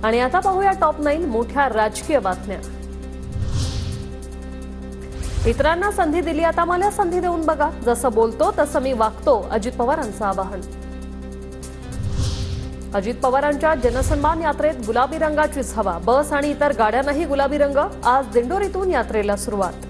आणि आता पाहूया टॉप 9 मोठ्या राजकीय बातम्या। इतरांना संधी दिली, आता मला संधी देऊन बघा, जसं बोलतो तसं मी वागतो, अजित पवारांचं आवाहन। अजित पवारांच्या जनसन्मान यात्रेत गुलाबी रंगाचीच हवा, बस आणि इतर गाड्यांनाही गुलाबी रंग। आज दिंडोरीतून यात्रेला सुरुवात।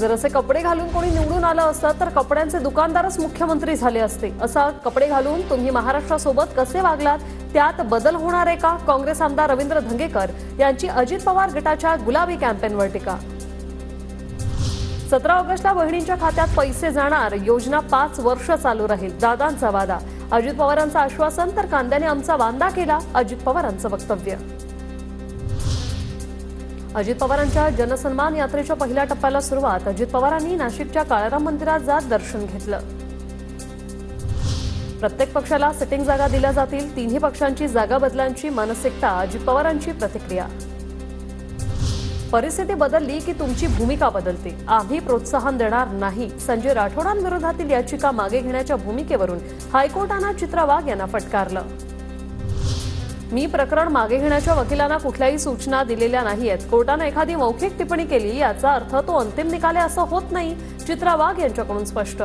जर असे कपडे घालून कोणी निवडून आलं असतं तर कपड्यांचे दुकानदारच मुख्यमंत्री झाले असते। असा कपडे घालून तुम्ही महाराष्ट्रासोबत कसे वागलात, त्यात बदल होणार आहे का? काँग्रेस आमदार रवींद्र धंगेकर यांची अजित पवार गटाच्या गुलाबी कॅम्पेनवर टीका। 17 ऑगस्टला बहिणींच्या खात्यात पैसे जाणार, योजना 5 वर्ष चालू राहील, दादांचा वादा। अजित पवारांचं आश्वासन, तर कांद्याने आमचा वांदा केला, अजित पवारांचं वक्तव्य। अजित पवारांच्या जनसन्मान यात्रेच्या पहिल्या टप्प्याला सुरुवात। अजित पवारांनी नाशिकच्या काळाराम मंदिरात जात दर्शन घेतलं। प्रत्येक पक्षाला सिटिंग जागा दिल्या जातील, तिन्ही पक्षांची जागा बदलांची मानसिकता, अजित पवारांची प्रतिक्रिया। परिस्थिती बदलली की तुमची भूमिका बदलते, आम्ही प्रोत्साहन देणार नाही। संजय राठोडांविरोधातील याचिका मागे घेण्याच्या भूमिकेवरून हायकोर्टानं चित्रा वाघ यांना फटकारलं। मी प्रकरण मागे घेण्याच्या वकिलांना कुठल्याही सूचना दिलेल्या नाहीयेत, कोर्टाने एखादी मौखिक टिप्पणी केली याचा अर्थ तो अंतिम निकाल आहे असं होत नाही, चित्रा वाघ यांच्याकडून स्पष्ट।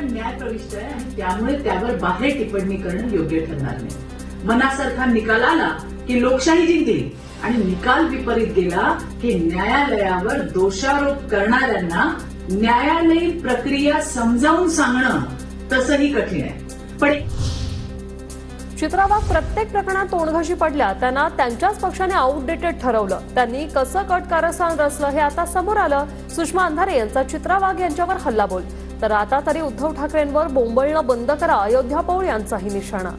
न्याय प्रविष्ट आहे आणि त्यामुळे त्यावर बाहेर टिप्पणी करणं योग्य ठरणार नाही। मनासारखा निकाल आला की लोकशाही जिंकली आणि निकाल विपरीत गेला की न्यायालयावर दोषारोप करणाऱ्यांना न्यायालयीन प्रक्रिया समजावून सांगणं तसंही कठीण आहे। पण चित्रा वाघ प्रत्येक प्रकरणात तोंडघशी पडल्या, त्यांना त्यांच्याच पक्षाने आउटडेटेड ठरवलं। त्यांनी कसं कट कारस्थान रचलं हे आता समोर आलं। सुषमा अंधारे यांचा चित्रा वाघ यांच्यावर हल्लाबोल, तर आता तरी उद्धव ठाकरेंवर बोंबळणं बंद करा, अयोध्या पौळ यांचाही निशाणा।